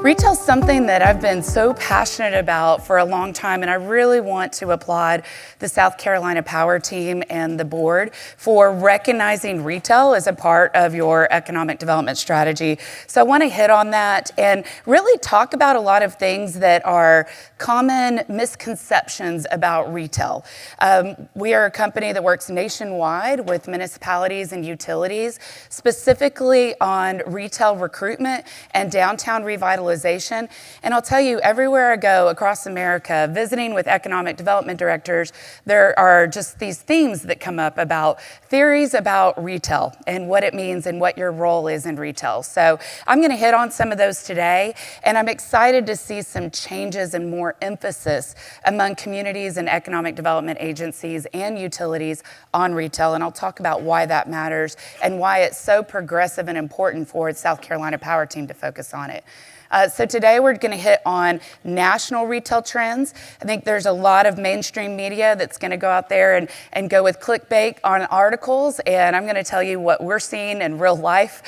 Retail's something that I've been so passionate about for a long time, and I really want to applaud the South Carolina Power Team and the board for recognizing retail as a part of your economic development strategy. So I want to hit on that and really talk about a lot of things that are common misconceptions about retail. We are a company that works nationwide with municipalities and utilities, specifically on retail recruitment and downtown revitalization. And I'll tell you, everywhere I go across America, visiting with economic development directors, there are just these themes that come up about theories about retail and what it means and what your role is in retail. So I'm going to hit on some of those today, and I'm excited to see some changes and more emphasis among communities and economic development agencies and utilities on retail. And I'll talk about why that matters and why it's so progressive and important for the South Carolina Power Team to focus on it. So today we're going to hit on national retail trends. I think there's a lot of mainstream media that's going to go out there and go with clickbait on articles, and I'm going to tell you what we're seeing in real life,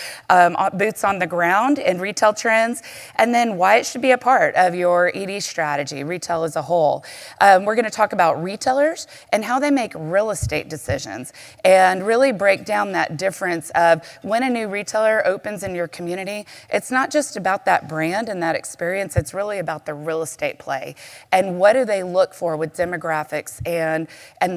boots on the ground in retail trends, and then why it should be a part of your ED strategy, retail as a whole. We're going to talk about retailers and how they make real estate decisions and really break down that difference of when a new retailer opens in your community. It's not just about that brand and that experience, it's really about the real estate play and what do they look for with demographics and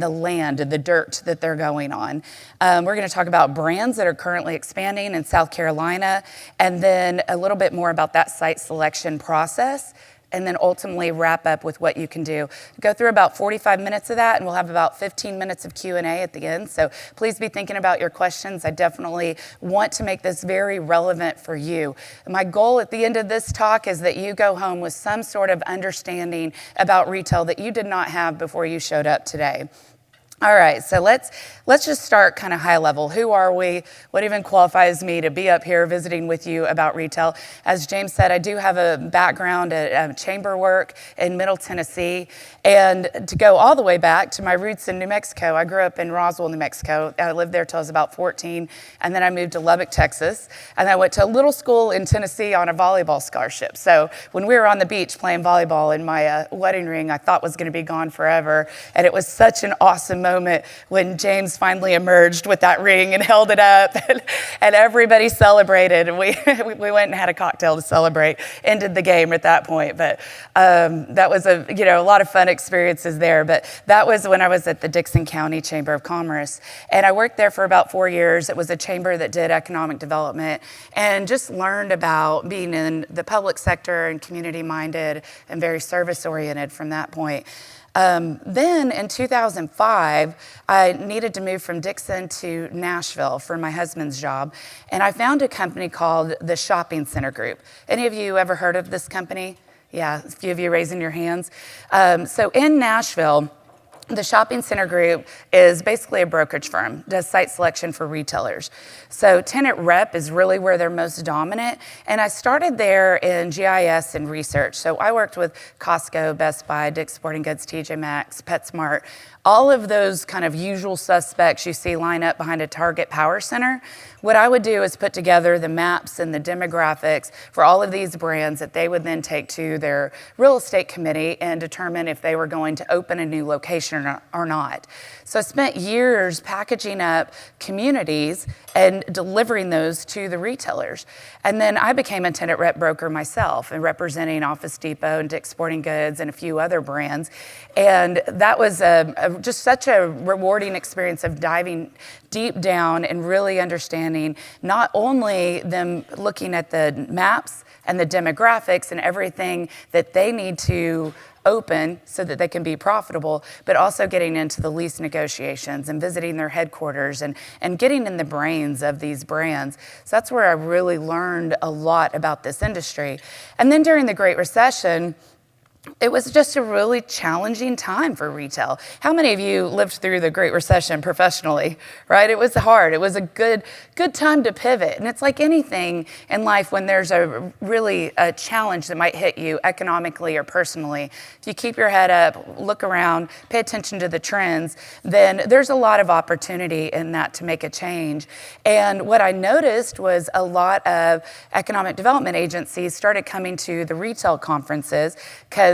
the land and the dirt that they're going on. We're going to talk about brands that are currently expanding in South Carolina, and then a little bit more about that site selection process, and then ultimately wrap up with what you can do. Go through about 45 minutes of that, and we'll have about 15 minutes of Q&A at the end. So please be thinking about your questions. I definitely want to make this very relevant for you. My goal at the end of this talk is that you go home with some sort of understanding about retail that you did not have before you showed up today. All right, so let's just start kind of high level. Who are we? What even qualifies me to be up here visiting with you about retail? As James said, I do have a background at chamber work in Middle Tennessee, and to go all the way back to my roots in New Mexico, I grew up in Roswell, New Mexico. I lived there till I was about 14, and then I moved to Lubbock, Texas, and I went to a little school in Tennessee on a volleyball scholarship. So when we were on the beach playing volleyball in my wedding ring, I thought was going to be gone forever, and it was such an awesome moment when James finally emerged with that ring and held it up, and everybody celebrated. And we went and had a cocktail to celebrate. Ended the game at that point, but that was a lot of fun experiences there. But that was when I was at the Dickson County Chamber of Commerce, and I worked there for about 4 years. It was a chamber that did economic development and just learned about being in the public sector and community minded and very service oriented from that point. Then in 2005, I needed to move from Dickson to Nashville for my husband's job, and I found a company called the Shopping Center Group. Any of you ever heard of this company? Yeah, a few of you raising your hands. So in Nashville, the Shopping Center Group is basically a brokerage firm, does site selection for retailers. So tenant rep is really where they're most dominant. And I started there in GIS and research. So I worked with Costco, Best Buy, Dick's Sporting Goods, TJ Maxx, PetSmart, all of those kind of usual suspects you see line up behind a Target Power Center. What I would do is put together the maps and the demographics for all of these brands that they would then take to their real estate committee and determine if they were going to open a new location or not. So I spent years packaging up communities and delivering those to the retailers. And then I became a tenant rep broker myself and representing Office Depot and Dick's Sporting Goods and a few other brands. And that was just such a rewarding experience of diving deep down and really understanding not only them looking at the maps and the demographics and everything that they need to open so that they can be profitable, but also getting into the lease negotiations and visiting their headquarters and getting in the brains of these brands. So that's where I really learned a lot about this industry. And then during the Great Recession, it was just a really challenging time for retail. How many of you lived through the Great Recession professionally, right? It was hard. It was a good time to pivot. And it's like anything in life when there's a challenge that might hit you economically or personally. If you keep your head up, look around, pay attention to the trends, then there's a lot of opportunity in that to make a change. And what I noticed was a lot of economic development agencies started coming to the retail conferences because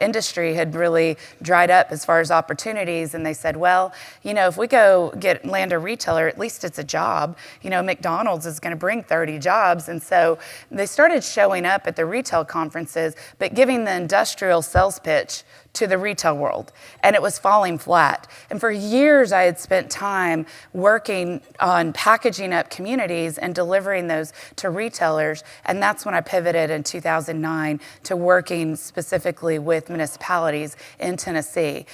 industry had really dried up as far as opportunities, and they said, well, if we go land a retailer, at least it's a job. McDonald's is going to bring 30 jobs, and so they started showing up at the retail conferences, but giving the industrial sales pitch to the retail world, and it was falling flat. And for years, I had spent time working on packaging up communities and delivering those to retailers, and that's when I pivoted in 2009 to working specifically with municipalities in Tennessee.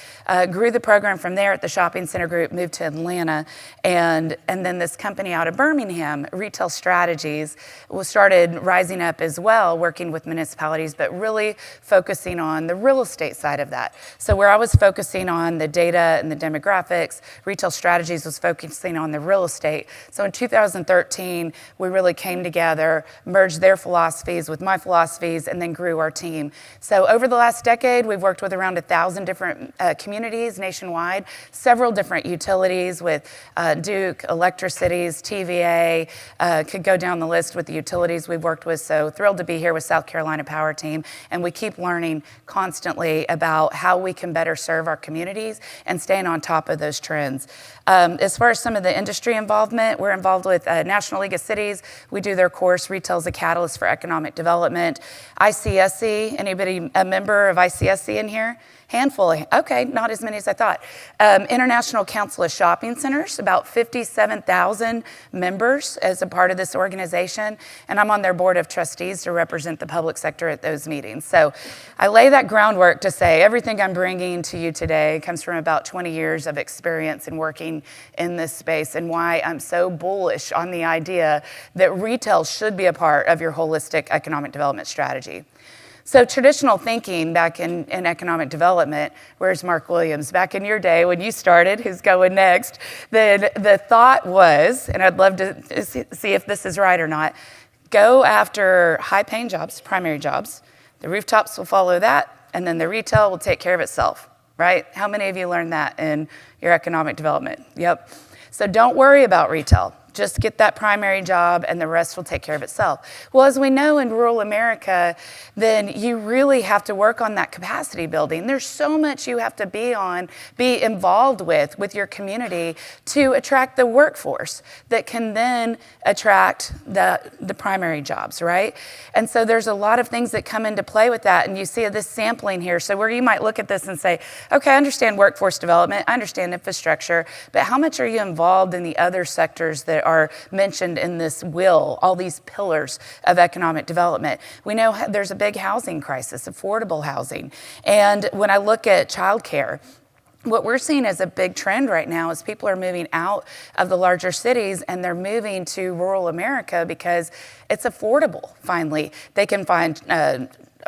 Grew the program from there at the shopping center group, moved to Atlanta, and then this company out of Birmingham, Retail Strategies, started rising up as well, working with municipalities, but really focusing on the real estate side of that. So where I was focusing on the data and the demographics, Retail Strategies was focusing on the real estate. So in 2013, we really came together, merged their philosophies with my philosophies, and then grew our team. So over the last decade, we've worked with around 1,000 different communities nationwide, several different utilities with Duke, Electricities, TVA, could go down the list with the utilities we've worked with. So thrilled to be here with South Carolina Power Team, and we keep learning constantly about how we can better serve our communities and staying on top of those trends. As far as some of the industry involvement, we're involved with National League of Cities. We do their course, Retail as a Catalyst for Economic Development. ICSC, anybody a member of ICSC in here? Handful. Okay, not as many as I thought. International Council of Shopping Centers, about 57,000 members as a part of this organization, and I'm on their board of trustees to represent the public sector at those meetings. So I lay that groundwork to say everything I'm bringing to you today comes from about 20 years of experience in working in this space, and why I'm so bullish on the idea that retail should be a part of your holistic economic development strategy. So traditional thinking back in economic development, where's Mark Williams? Back in your day when you started, who's going next, then the thought was, and I'd love to see if this is right or not, go after high-paying jobs, primary jobs. The rooftops will follow that, and then the retail will take care of itself, right? How many of you learned that in your economic development? Yep. So don't worry about retail. Just get that primary job and the rest will take care of itself. Well, as we know in rural America, then you really have to work on that capacity building. There's so much you have to be involved with your community to attract the workforce that can then attract the primary jobs, right? And so there's a lot of things that come into play with that. And you see this sampling here. So where you might look at this and say, okay, I understand workforce development, I understand infrastructure, but how much are you involved in the other sectors that are mentioned in this wheel, all these pillars of economic development? We know there's a big housing crisis, affordable housing. And when I look at childcare, what we're seeing as a big trend right now is people are moving out of the larger cities and they're moving to rural America because it's affordable, finally. They can find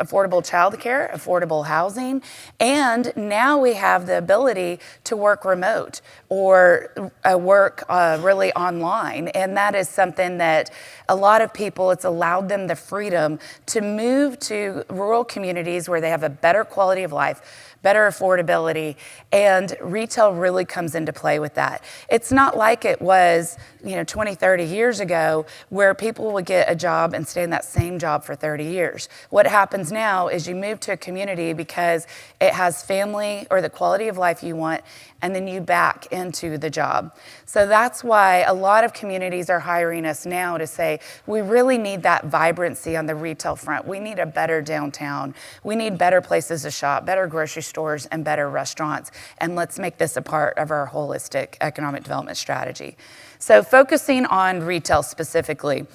affordable childcare, affordable housing, and now we have the ability to work remote or work really online. And that is something that a lot of people, it's allowed them the freedom to move to rural communities where they have a better quality of life, better affordability, and retail really comes into play with that. It's not like it was 20, 30 years ago where people would get a job and stay in that same job for 30 years. What happens now is you move to a community because it has family or the quality of life you want, and then you back into the job. So that's why a lot of communities are hiring us now to say, we really need that vibrancy on the retail front. We need a better downtown. We need better places to shop, better grocery stores, and better restaurants. And let's make this a part of our holistic economic development strategy. So focusing on retail specifically,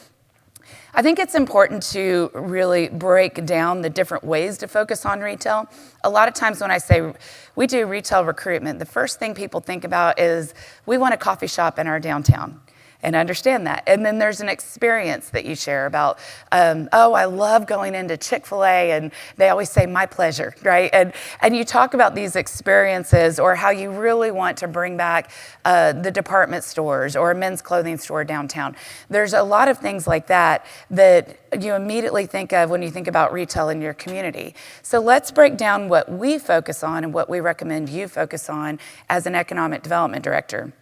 I think it's important to really break down the different ways to focus on retail. A lot of times when I say we do retail recruitment, the first thing people think about is we want a coffee shop in our downtown. and understand that. And then there's an experience that you share about, oh, I love going into Chick-fil-A, and they always say, my pleasure, right? And you talk about these experiences, or how you really want to bring back the department stores or a men's clothing store downtown. There's a lot of things like that that you immediately think of when you think about retail in your community. So let's break down what we focus on and what we recommend you focus on as an economic development director.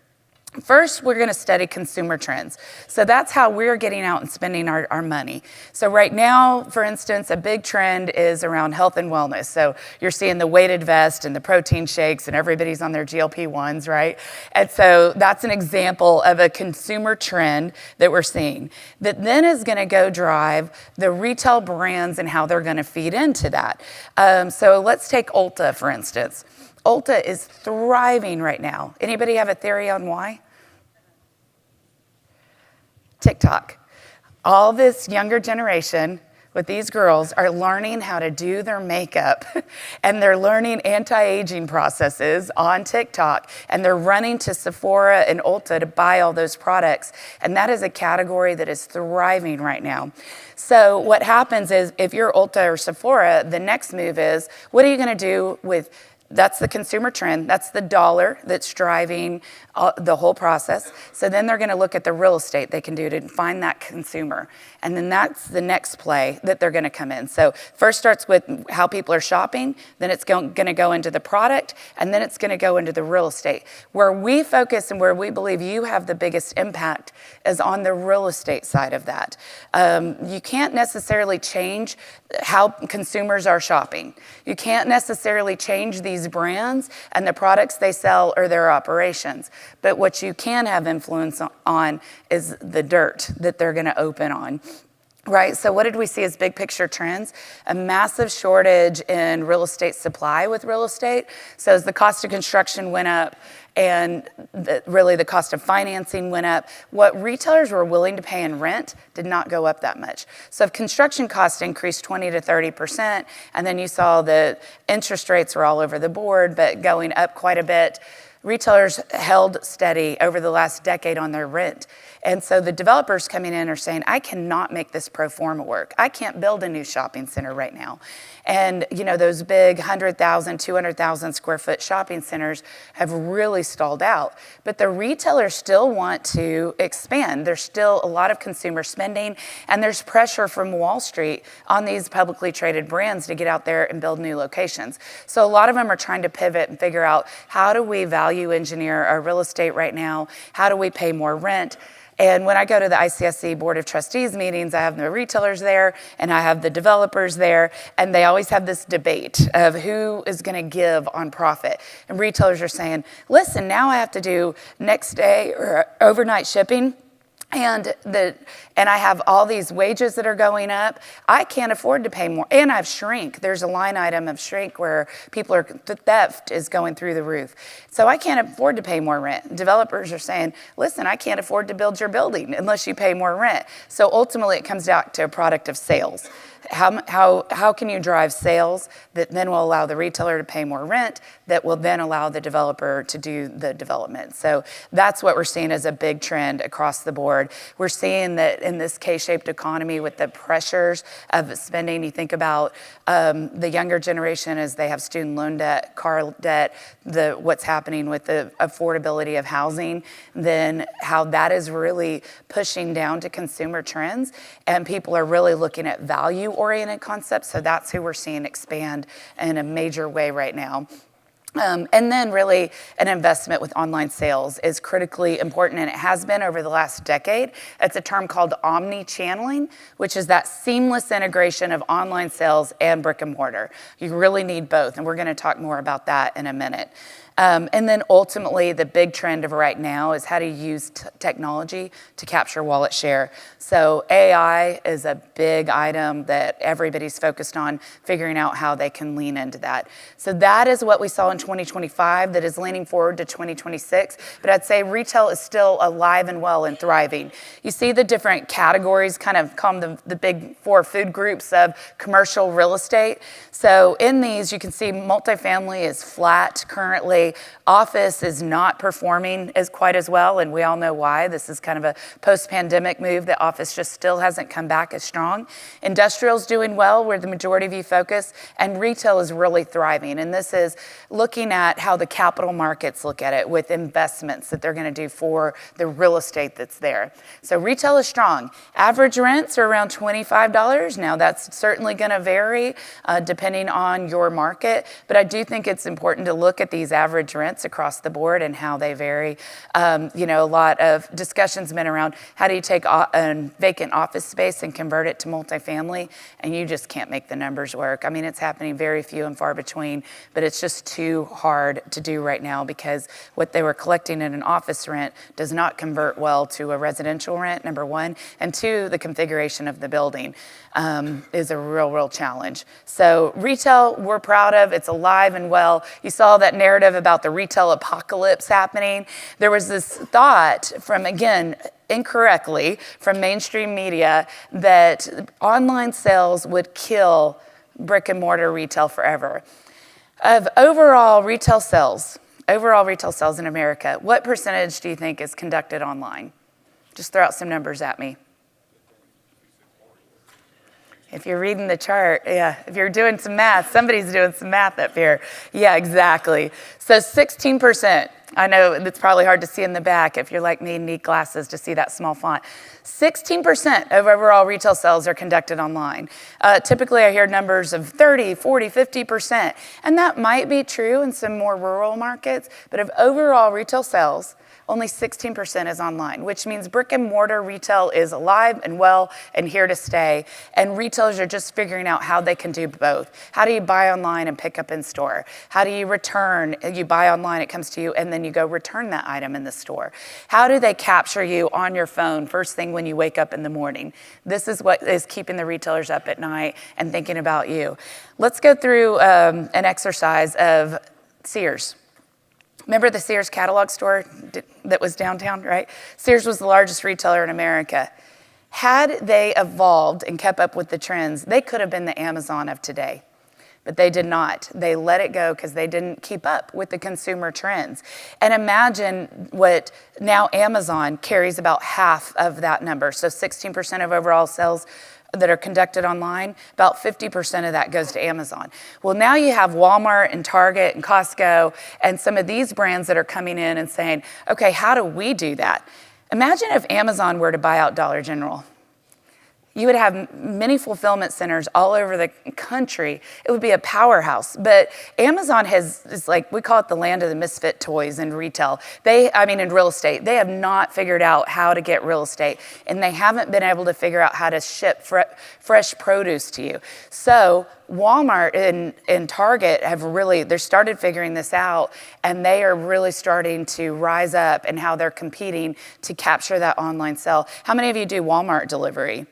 First, we're going to study consumer trends. So that's how we're getting out and spending our money. So right now, for instance, a big trend is around health and wellness. So you're seeing the weighted vest and the protein shakes, and everybody's on their GLP-1s, right? And so that's an example of a consumer trend that we're seeing that then is going to go drive the retail brands and how they're going to feed into that. So let's take Ulta, for instance. Ulta is thriving right now. Anybody have a theory on why? TikTok. All this younger generation with these girls are learning how to do their makeup, and they're learning anti-aging processes on TikTok, and they're running to Sephora and Ulta to buy all those products. And that is a category that is thriving right now. So what happens is, if you're Ulta or Sephora, the next move is, what are you going to do with that's the consumer trend. That's the dollar that's driving the whole process. So then they're going to look at the real estate they can do to find that consumer. And then that's the next play that they're going to come in. So first starts with how people are shopping, then it's going to go into the product, and then it's going to go into the real estate. Where we focus and where we believe you have the biggest impact is on the real estate side of that. You can't necessarily change how consumers are shopping. You can't necessarily change these brands and the products they sell or their operations. But what you can have influence on is the dirt that they're going to open on. Right, so what did we see as big picture trends? A massive shortage in real estate supply with real estate. So as the cost of construction went up and really the cost of financing went up, what retailers were willing to pay in rent did not go up that much. So if construction costs increased 20 to 30%, and then you saw the interest rates were all over the board, but going up quite a bit, retailers held steady over the last decade on their rent. And so the developers coming in are saying, I cannot make this pro forma work. I can't build a new shopping center right now. And those big 100,000, 200,000 square foot shopping centers have really stalled out. But the retailers still want to expand. There's still a lot of consumer spending, and there's pressure from Wall Street on these publicly traded brands to get out there and build new locations. So a lot of them are trying to pivot and figure out, how do we value engineer our real estate right now? How do we pay more rent? And when I go to the ICSC Board of Trustees meetings, I have the retailers there and I have the developers there, and they always have this debate of who is going to give on profit. And retailers are saying, listen, now I have to do next day or overnight shipping. And I have all these wages that are going up. I can't afford to pay more. And I have shrink. There's a line item of shrink where the theft is going through the roof. So I can't afford to pay more rent. Developers are saying, listen, I can't afford to build your building unless you pay more rent. So ultimately it comes down to a product of sales. How can you drive sales that then will allow the retailer to pay more rent, that will then allow the developer to do the development? So that's what we're seeing as a big trend across the board. We're seeing that in this K-shaped economy with the pressures of spending. You think about the younger generation as they have student loan debt, car debt, what's happening with the affordability of housing, then how that is really pushing down to consumer trends, and people are really looking at value-oriented concepts. So that's who we're seeing expand in a major way right now. And then really an investment with online sales is critically important, and it has been over the last decade. It's a term called omni-channeling, which is that seamless integration of online sales and brick and mortar. You really need both, and we're going to talk more about that in a minute. And then ultimately, the big trend of right now is how to use technology to capture wallet share. So AI is a big item that everybody's focused on, figuring out how they can lean into that. So that is what we saw in 2025 that is leaning forward to 2026. But I'd say retail is still alive and well and thriving. You see the different categories kind of come the big four food groups of commercial real estate. So in these, you can see multifamily is flat currently. say office is not performing quite as well, and we all know why. This is kind of a post-pandemic move that office just still hasn't come back as strong. Industrial's doing well, where the majority of you focus, and retail is really thriving. And this is looking at how the capital markets look at it with investments that they're going to do for the real estate that's there. So retail is strong. Average rents are around $25. Now that's certainly going to vary depending on your market, but I do think it's important to look at these average rents across the board and how they vary. A lot of discussions been around how do you take a vacant office space and convert it to multifamily, and you just can't make the numbers work. I mean, it's happening very few and far between, but it's just too hard to do right now because what they were collecting in an office rent does not convert well to a residential rent, number one, and two, the configuration of the building is a real challenge. So retail, we're proud of. It's alive and well. You saw that narrative about the retail apocalypse happening. There was this thought from, again, incorrectly from mainstream media that online sales would kill brick and mortar retail forever. Of overall retail sales in America, what percentage do you think is conducted online? Just throw out some numbers at me. If you're reading the chart, yeah, if you're doing some math, somebody's doing some math up here. Yeah, exactly. So 16%. I know it's probably hard to see in the back if you're like me and need glasses to see that small font. 16% of overall retail sales are conducted online. Typically, I hear numbers of 30, 40, 50%. And that might be true in some more rural markets, but of overall retail sales, only 16% is online, which means brick and mortar retail is alive and well and here to stay. And retailers are just figuring out how they can do both. How do you buy online and pick up in store? How do you return? You buy online, it comes to you, and then you go return that item in the store. How do they capture you on your phone first thing when you wake up in the morning? This is what is keeping the retailers up at night and thinking about you. Let's go through an exercise of Sears. Remember the Sears catalog store that was downtown, right? Sears was the largest retailer in America. Had they evolved and kept up with the trends, they could have been the Amazon of today. But they did not. They let it go because they didn't keep up with the consumer trends. And imagine what now Amazon carries about half of that number. So 16% of overall sales that are conducted online, about 50% of that goes to Amazon. Well, now you have Walmart and Target and Costco and some of these brands that are coming in and saying, okay, how do we do that? Imagine if Amazon were to buy out Dollar General. You would have many fulfillment centers all over the country. It would be a powerhouse. But Amazon is like, we call it the land of the misfit toys in retail. In real estate. They have not figured out how to get real estate, and they haven't been able to figure out how to ship fresh produce to you. So Walmart and Target they're started figuring this out, and they are really starting to rise up and how they're competing to capture that online sale. How many of you do Walmart delivery?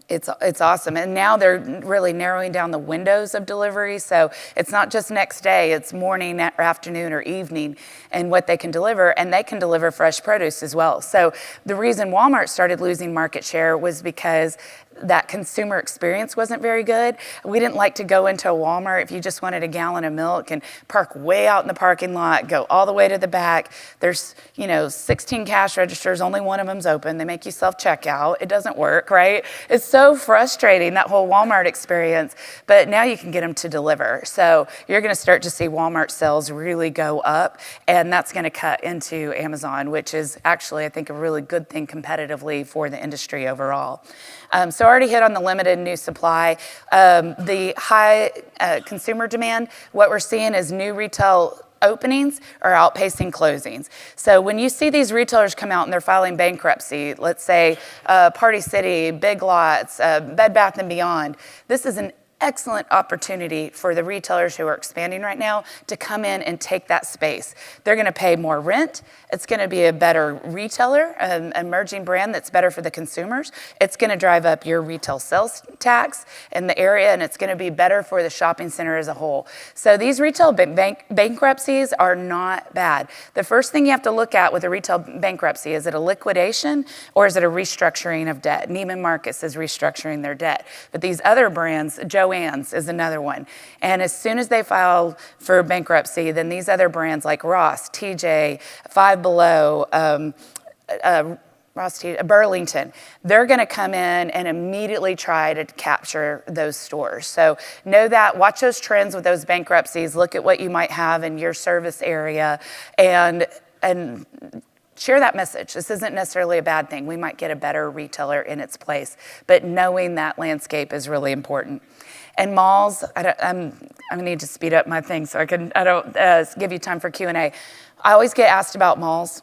It's awesome. And now they're really narrowing down the windows of delivery. So it's not just next day, it's morning, afternoon, or evening and what they can deliver. And they can deliver fresh produce as well. So the reason Walmart started losing market share was because that consumer experience wasn't very good. We didn't like to go into a Walmart if you just wanted a gallon of milk and park way out in the parking lot, go all the way to the back. There's, 16 cash registers, only one of them's open. They make you self-checkout. It doesn't work, right? It's so frustrating, that whole Walmart experience, but now you can get them to deliver. So you're going to start to see Walmart sales really go up, and that's going to cut into Amazon, which is actually, I think, a really good thing competitively for the industry overall. So I already hit on the limited new supply. The high consumer demand, what we're seeing is new retail openings are outpacing closings. So when you see these retailers come out and they're filing bankruptcy, let's say Party City, Big Lots, Bed Bath & Beyond, this is an excellent opportunity for the retailers who are expanding right now to come in and take that space. They're going to pay more rent. It's going to be a better retailer, an emerging brand that's better for the consumers. It's going to drive up your retail sales tax in the area, and it's going to be better for the shopping center as a whole. So these retail bankruptcies are not bad. The first thing you have to look at with a retail bankruptcy, is it a liquidation or is it a restructuring of debt? Neiman Marcus is restructuring their debt. But these other brands, Joe Joann's is another one. And as soon as they file for bankruptcy, then these other brands like Ross, TJ, Five Below, Burlington, they're going to come in and immediately try to capture those stores. So know that, watch those trends with those bankruptcies, look at what you might have in your service area, and share that message. This isn't necessarily a bad thing. We might get a better retailer in its place, but knowing that landscape is really important. And malls, I'm gonna need to speed up my thing so I don't give you time for Q&A. I always get asked about malls.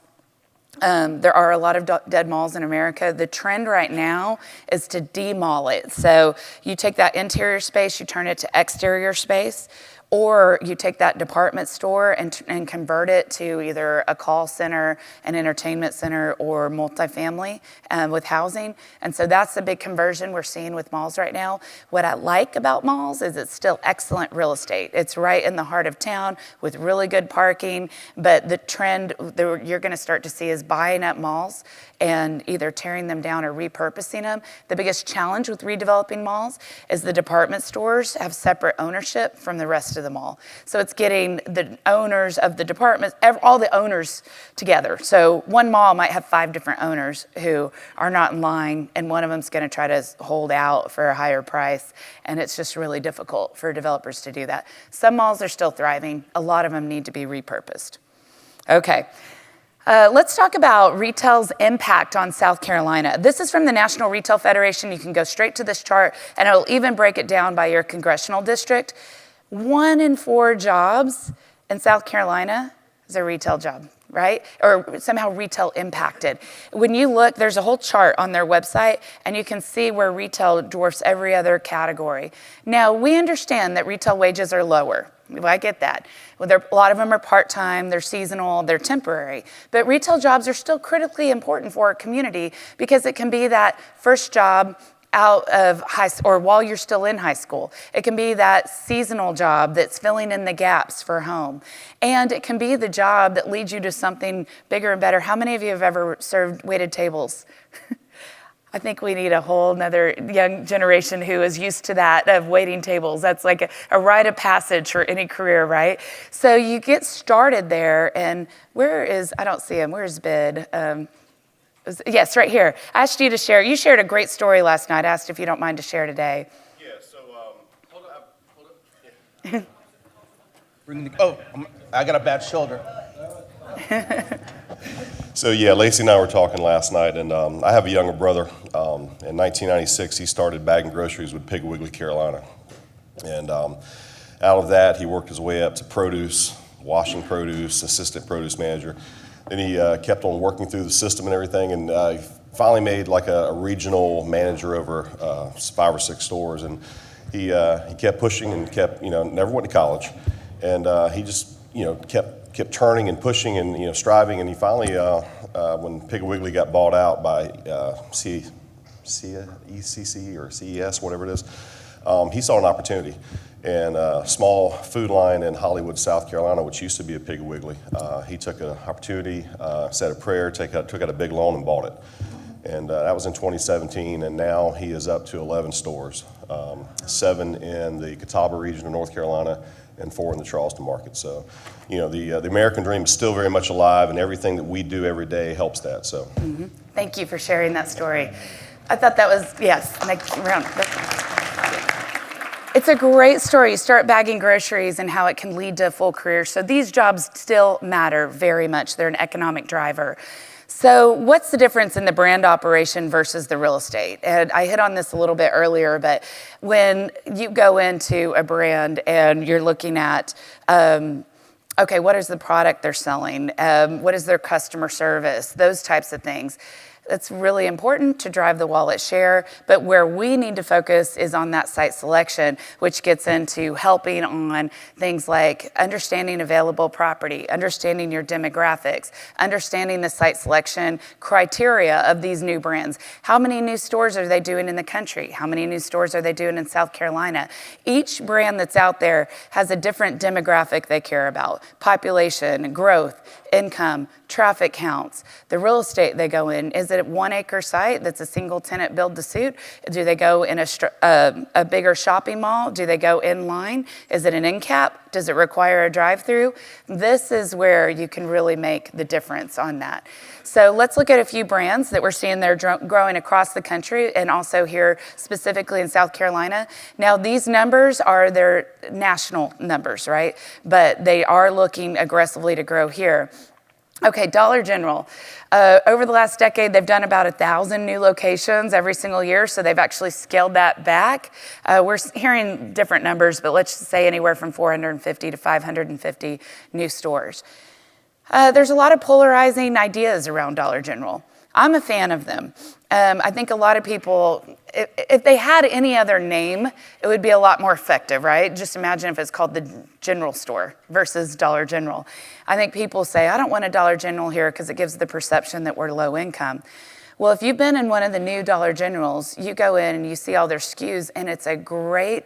There are a lot of dead malls in America. The trend right now is to demall it. So you take that interior space, you turn it to exterior space, or you take that department store and convert it to either a call center, an entertainment center, or multifamily with housing. And so that's the big conversion we're seeing with malls right now. What I like about malls is it's still excellent real estate. It's right in the heart of town with really good parking, but the trend that you're gonna start to see is buying up malls and either tearing them down or repurposing them. The biggest challenge with redeveloping malls is the department stores have separate ownership from the rest of the mall. So it's getting the owners of the departments, all the owners together. So one mall might have 5 different owners who are not in line, and one of them's gonna try to hold out for a higher price, and it's just really difficult for developers to do that. Some malls are still thriving. A lot of them need to be repurposed. Okay. Let's talk about retail's impact on South Carolina. This is from the National Retail Federation. You can go straight to this chart, and it'll even break it down by your congressional district. 1 in 4 jobs in South Carolina is a retail job, right? Or somehow retail impacted. When you look, there's a whole chart on their website, and you can see where retail dwarfs every other category. Now, we understand that retail wages are lower. I get that. Well, a lot of them are part-time, they're seasonal, they're temporary. But retail jobs are still critically important for our community because it can be that first job out of high school or while you're still in high school. It can be that seasonal job that's filling in the gaps for home. And it can be the job that leads you to something bigger and better. How many of you have ever waited tables? I think we need a whole nother young generation who is used to that, of waiting tables. That's like a rite of passage for any career, right? So you get started there, and I don't see him, where's Bid? Yes, right here. I asked you to share. You shared a great story last night. I asked if you don't mind to share today. Yeah, so, hold up. Yeah. I got a bad shoulder. So yeah, Lacey and I were talking last night, and I have a younger brother. In 1996, he started bagging groceries with Piggly Wiggly, Carolina. And out of that, he worked his way up to produce, washing produce, assistant produce manager. Then he kept on working through the system and everything, and he finally made like a regional manager over 5 or 6 stores. And he kept pushing and kept, never went to college. And he just, kept turning and pushing and striving, and he finally, when Piggly Wiggly got bought out by ECC or CES, whatever it is, he saw an opportunity. And a small food line in Hollywood, South Carolina, which used to be a Piggly Wiggly, he took an opportunity, said a prayer, took out a big loan and bought it. And that was in 2017, and now he is up to 11 stores, 7 in the Catawba region of North Carolina, and 4 in the Charleston market. So, the American dream is still very much alive, and everything that we do every day helps that. So, Thank you for sharing that story. I thought that was, yes. It's a great story. You start bagging groceries and how it can lead to a full career. So these jobs still matter very much. They're an economic driver. So what's the difference in the brand operation versus the real estate? And I hit on this a little bit earlier, but when you go into a brand and you're looking at, okay, what is the product they're selling? What is their customer service? Those types of things. It's really important to drive the wallet share, but where we need to focus is on that site selection, which gets into helping on things like understanding available property, understanding your demographics, understanding the site selection criteria of these new brands. How many new stores are they doing in the country? How many new stores are they doing in South Carolina? Each brand that's out there has a different demographic they care about, population, growth. income, traffic counts, the real estate they go in. Is it a 1 acre site that's a single tenant build to suit? Do they go in a bigger shopping mall? Do they go in line? Is it an end cap? Does it require a drive-through? This is where you can really make the difference on that. So let's look at a few brands that we're seeing they're growing across the country and also here specifically in South Carolina. Now these numbers are their national numbers, right? But they are looking aggressively to grow here. Okay, Dollar General. Over the last decade, they've done about 1,000 new locations every single year, so they've actually scaled that back. We're hearing different numbers, but let's say anywhere from 450 to 550 new stores. There's a lot of polarizing ideas around Dollar General. I'm a fan of them. I think a lot of people, if they had any other name, it would be a lot more effective, right? Just imagine if it's called the General Store versus Dollar General. I think people say, I don't want a Dollar General here because it gives the perception that we're low income. Well, if you've been in one of the new Dollar Generals, you go in and you see all their SKUs, and it's a great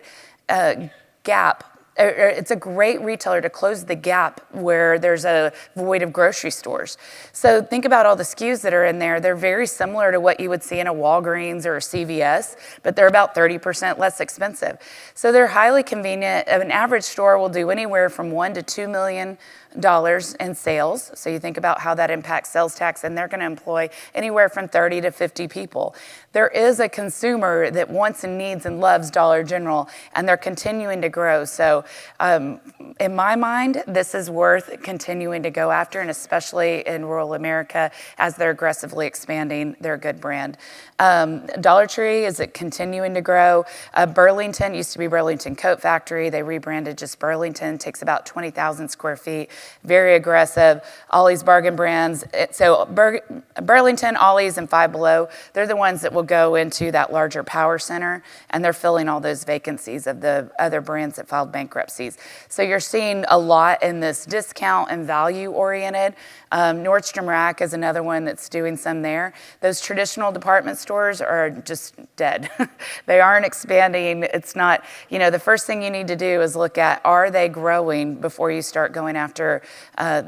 gap. It's a great retailer to close the gap where there's a void of grocery stores. So think about all the SKUs that are in there. They're very similar to what you would see in a Walgreens or a CVS, but they're about 30% less expensive. So they're highly convenient. An average store will do anywhere from $1 to $2 million in sales. So you think about how that impacts sales tax, and they're going to employ anywhere from 30 to 50 people. There is a consumer that wants and needs and loves Dollar General, and they're continuing to grow. So in my mind, this is worth continuing to go after, and especially in rural America as they're aggressively expanding their good brand. Dollar Tree is continuing to grow. Burlington used to be Burlington Coat Factory. They rebranded just Burlington. Takes about 20,000 square feet. Very aggressive. Ollie's Bargain Brands. So Burlington, Ollie's, and Five Below, they're the ones that will go into that larger power center, and they're filling all those vacancies of the other brands that filed bankruptcies. So you're seeing a lot in this discount and value-oriented. Nordstrom Rack is another one that's doing some there. Those traditional department stores are just dead. They aren't expanding. It's not, the first thing you need to do is look at, are they growing before you start going after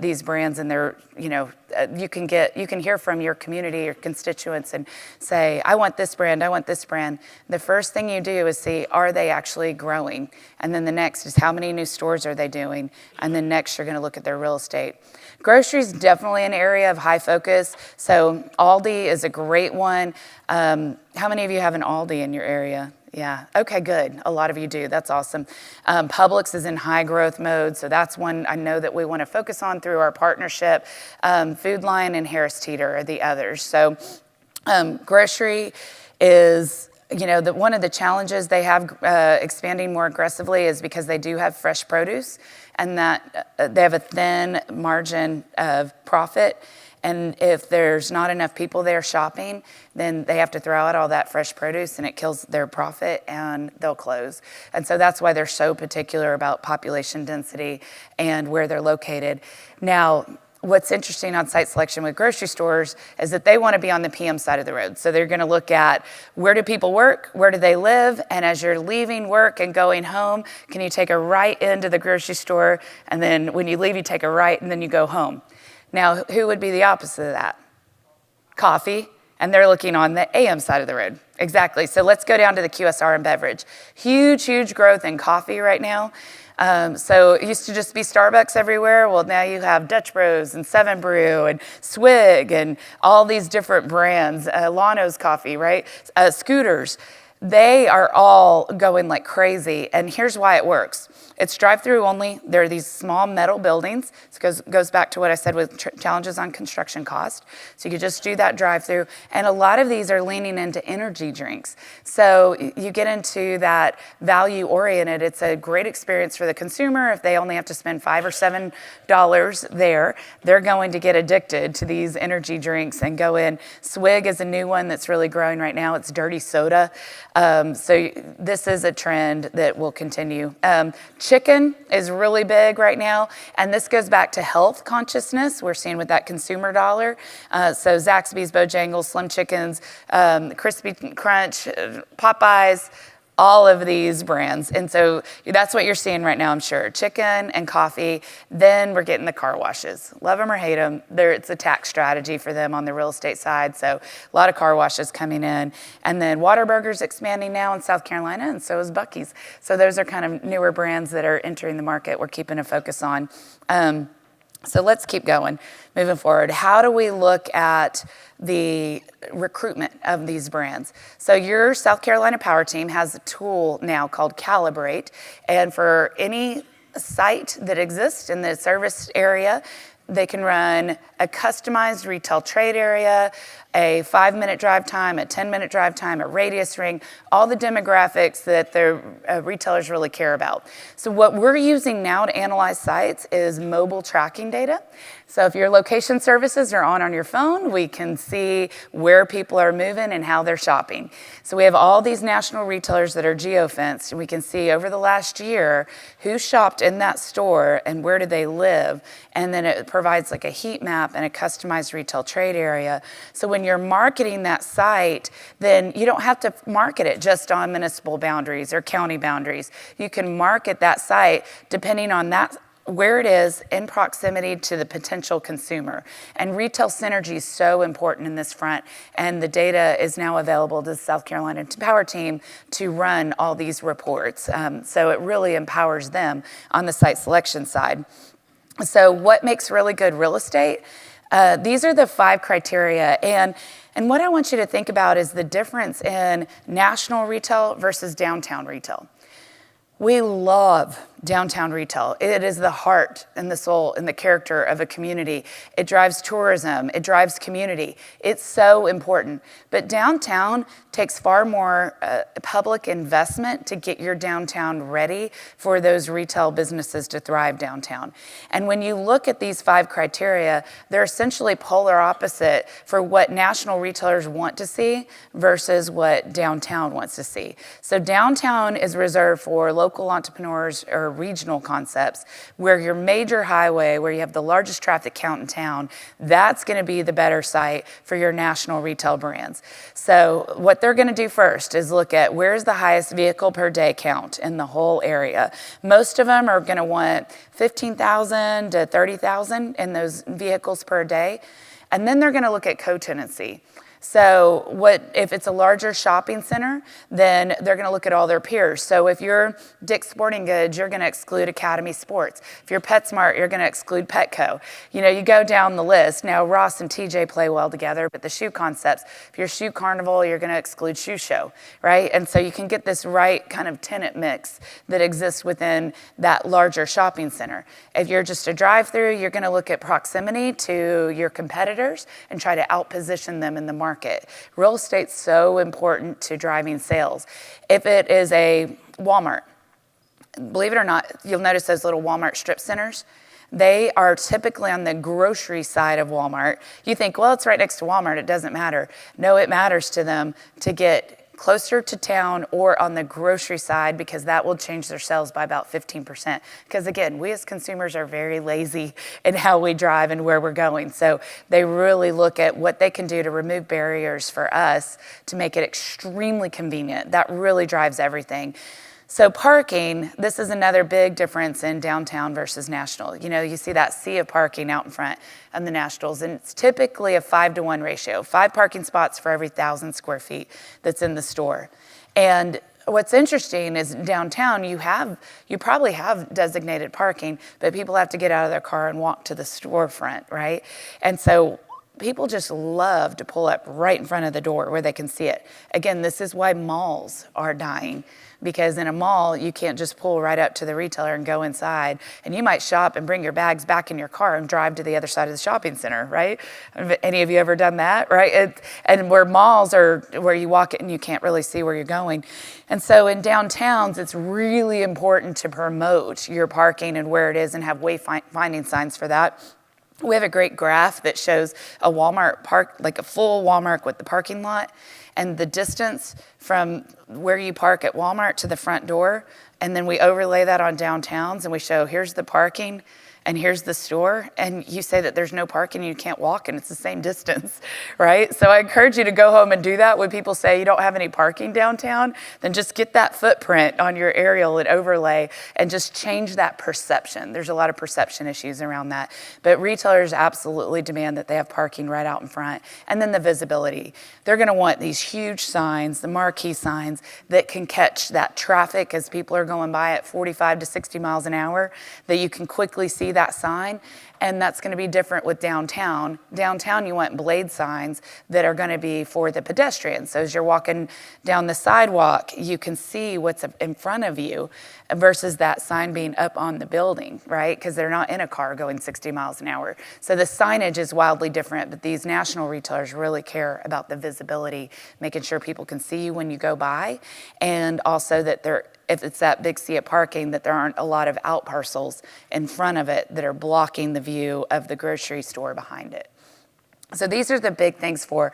these brands, and they're, you can hear from your community, your constituents, and say, I want this brand, I want this brand. The first thing you do is see, are they actually growing? And then the next is, how many new stores are they doing? And then next, you're going to look at their real estate. Grocery is definitely an area of high focus. So Aldi is a great one. How many of you have an Aldi in your area? Yeah, okay, good. A lot of you do. That's awesome. Publix is in high growth mode, so that's one I know that we want to focus on through our partnership. Food Lion and Harris Teeter are the others. So grocery is, one of the challenges they have expanding more aggressively is because they do have fresh produce, and that they have a thin margin of profit. And if there's not enough people there shopping, then they have to throw out all that fresh produce, and it kills their profit, and they'll close. And so that's why they're so particular about population density and where they're located. Now, what's interesting on site selection with grocery stores is that they want to be on the PM side of the road. So they're going to look at, where do people work? Where do they live? And as you're leaving work and going home, can you take a right into the grocery store? And then when you leave, you take a right, and then you go home. Now, who would be the opposite of that? Coffee, and they're looking on the AM side of the road. Exactly. So let's go down to the QSR and beverage. Huge growth in coffee right now. So it used to just be Starbucks everywhere. Well, now you have Dutch Bros and Seven Brew and Swig and all these different brands. Lano's Coffee, right? Scooters. They are all going like crazy, and here's why it works. It's drive-through only. There are these small metal buildings. This goes back to what I said with challenges on construction cost. So you could just do that drive-through, and a lot of these are leaning into energy drinks. So you get into that value-oriented. It's a great experience for the consumer. If they only have to spend $5 or $7 there, they're going to get addicted to these energy drinks and go in. Swig is a new one that's really growing right now. It's dirty soda. So this is a trend that will continue. Chicken is really big right now, and this goes back to health consciousness we're seeing with that consumer dollar. So Zaxby's, Bojangles, Slim Chickens, Crispy Crunch, Popeyes, all of these brands. And so that's what you're seeing right now, I'm sure. Chicken and coffee. Then we're getting the car washes. Love them or hate them, it's a tax strategy for them on the real estate side. So a lot of car washes coming in. And then Whataburger's expanding now in South Carolina, and so is Buc-ee's. So those are kind of newer brands that are entering the market we're keeping a focus on. So let's keep going, moving forward. How do we look at the recruitment of these brands? So your South Carolina Power Team has a tool now called Calibrate. And for any site that exists in the service area, they can run a customized retail trade area, a 5-minute drive time, a 10-minute drive time, a radius ring, all the demographics that the retailers really care about. So what we're using now to analyze sites is mobile tracking data. So if your location services are on your phone, we can see where people are moving and how they're shopping. So we have all these national retailers that are geofenced, and we can see over the last year who shopped in that store and where do they live. And then it provides like a heat map and a customized retail trade area. So when you're marketing that site, then you don't have to market it just on municipal boundaries or county boundaries. You can market that site depending on that where it is in proximity to the potential consumer. And retail synergy is so important in this front, and the data is now available to the South Carolina Power Team to run all these reports. So it really empowers them on the site selection side. So what makes really good real estate? These are the 5 criteria. And what I want you to think about is the difference in national retail versus downtown retail. We love downtown retail. It is the heart and the soul and the character of a community. It drives tourism. It drives community. It's so important. But downtown takes far more public investment to get your downtown ready for those retail businesses to thrive downtown. And when you look at these 5 criteria, they're essentially polar opposite for what national retailers want to see versus what downtown wants to see. So downtown is reserved for local entrepreneurs or regional concepts, where your major highway, where you have the largest traffic count in town, that's going to be the better site for your national retail brands. So what they're going to do first is look at where's the highest vehicle per day count in the whole area. Most of them are going to want 15,000 to 30,000 in those vehicles per day. And then they're going to look at co-tenancy. So if it's a larger shopping center, then they're going to look at all their peers. So if you're Dick's Sporting Goods, you're going to exclude Academy Sports. If you're PetSmart, you're going to exclude Petco. You go down the list. Now, Ross and TJ play well together, but the shoe concepts, if you're Shoe Carnival, you're going to exclude Shoe Show, right? And so you can get this right kind of tenant mix that exists within that larger shopping center. If you're just a drive-through, you're going to look at proximity to your competitors and try to outposition them in the market. Real estate's so important to driving sales. If it is a Walmart, believe it or not, you'll notice those little Walmart strip centers. They are typically on the grocery side of Walmart. You think, well, it's right next to Walmart, it doesn't matter. No, it matters to them to get closer to town or on the grocery side, because that will change their sales by about 15%. Because again, we as consumers are very lazy in how we drive and where we're going. So they really look at what they can do to remove barriers for us to make it extremely convenient. That really drives everything. So parking, this is another big difference in downtown versus national. You see that sea of parking out in front on the nationals, and it's typically a 5-to-1 ratio, 5 parking spots for every 1,000 square feet that's in the store. And what's interesting is downtown, you probably have designated parking, but people have to get out of their car and walk to the storefront, right? And so people just love to pull up right in front of the door where they can see it. Again, this is why malls are dying, because in a mall, you can't just pull right up to the retailer and go inside. And you might shop and bring your bags back in your car and drive to the other side of the shopping center, right? Have any of you ever done that, right? And where malls are where you walk it and you can't really see where you're going. And so in downtowns, it's really important to promote your parking and where it is and have wayfinding signs for that. We have a great graph that shows a Walmart park, like a full Walmart with the parking lot, and the distance from where you park at Walmart to the front door. And then we overlay that on downtowns, and we show here's the parking, and here's the store, and you say that there's no parking, you can't walk, and it's the same distance, right? So I encourage you to go home and do that. When people say you don't have any parking downtown, then just get that footprint on your aerial and overlay and just change that perception. There's a lot of perception issues around that, but retailers absolutely demand that they have parking right out in front. And then the visibility. They're gonna want these huge signs, the marquee signs that can catch that traffic as people are going by at 45 to 60 miles an hour, that you can quickly see that sign. And that's going to be different with downtown. Downtown, you want blade signs that are going to be for the pedestrians. So as you're walking down the sidewalk, you can see what's in front of you versus that sign being up on the building, right? Because they're not in a car going 60 miles an hour. So the signage is wildly different, but these national retailers really care about the visibility, making sure people can see you when you go by, and also that if it's that big sea of parking, that there aren't a lot of out parcels in front of it that are blocking the view of the grocery store behind it. So these are the big things for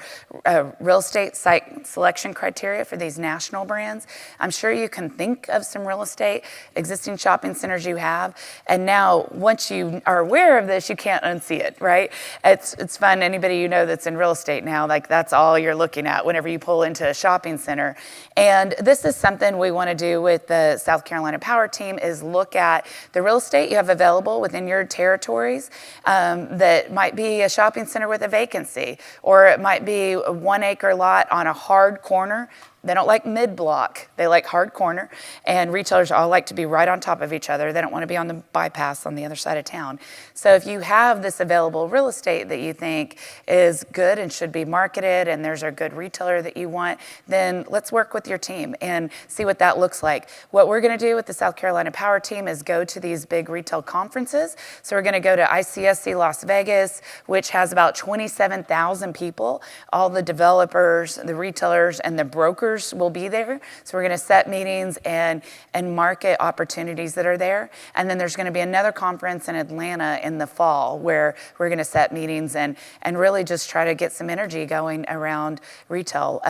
real estate site selection criteria for these national brands. I'm sure you can think of some real estate, existing shopping centers you have, and now once you are aware of this, you can't unsee it, right? It's fun, anybody you know that's in real estate now, like that's all you're looking at whenever you pull into a shopping center. And this is something we want to do with the South Carolina Power Team, is look at the real estate you have available within your territories that might be a shopping center with a vacancy, or it might be a 1 acre lot on a hard corner. They don't like mid-block, they like hard corner, and retailers all like to be right on top of each other. They don't want to be on the bypass on the other side of town. So if you have this available real estate that you think is good and should be marketed, and there's a good retailer that you want, then let's work with your team and see what that looks like. What we're going to do with the South Carolina Power Team is go to these big retail conferences. So we're going to go to ICSC Las Vegas, which has about 27,000 people. All the developers, the retailers, and the brokers will be there. So we're going to set meetings and market opportunities that are there. And then there's going to be another conference in Atlanta in the fall where we're going to set meetings and really just try to get some energy going around retail.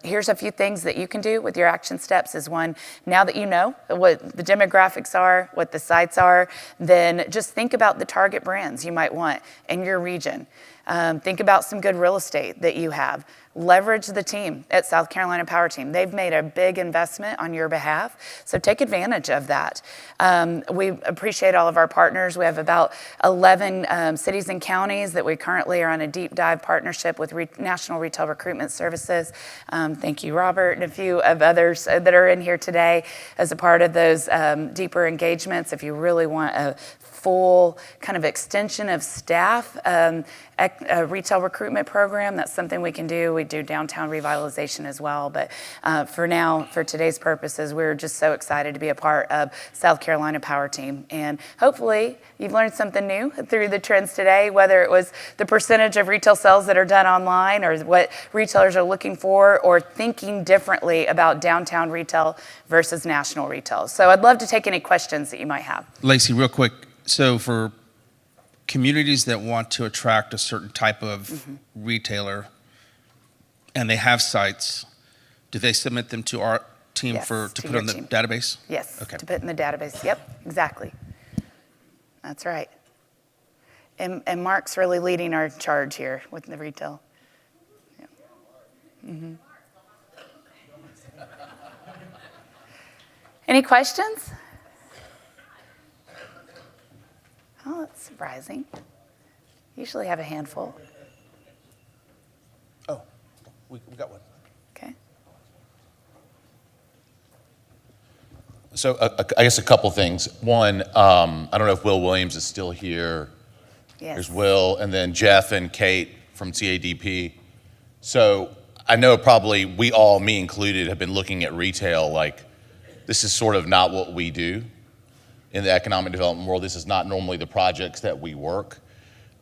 Here's a few things that you can do with your action steps. Is one, now that you know what the demographics are, what the sites are, then just think about the target brands you might want in your region. Think about some good real estate that you have. Leverage the team at South Carolina Power Team. They've made a big investment on your behalf, so take advantage of that. We appreciate all of our partners. We have about 11 cities and counties that we currently are on a deep dive partnership with National Retail Recruitment Services. Thank you, Robert, and a few of others that are in here today as a part of those deeper engagements. If you really want a full kind of extension of staff, a retail recruitment program, that's something we can do. We do downtown revitalization as well. But for now, for today's purposes, we're just so excited to be a part of South Carolina Power Team. And hopefully you've learned something new through the trends today, whether it was the percentage of retail sales that are done online, or what retailers are looking for, or thinking differently about downtown retail versus national retail. So I'd love to take any questions that you might have. Lacey, real quick. So for communities that want to attract a certain type of retailer and they have sites, do they submit them to our team Yes, to to put your on the team. database? Yes, Okay. to put in the database. Yep, exactly. That's right. And Mark's really leading our charge here with the retail. Yeah. Mm-hmm. Any questions? Oh, that's surprising. Usually have a handful. Oh, we got one. Okay. So I guess a couple things. One, I don't know if Will Williams is still here. Yes. There's Will, and then Jeff and Kate from CADP. So I know probably we all, me included, have been looking at retail like this is sort of not what we do in the economic development world. This is not normally the projects that we work.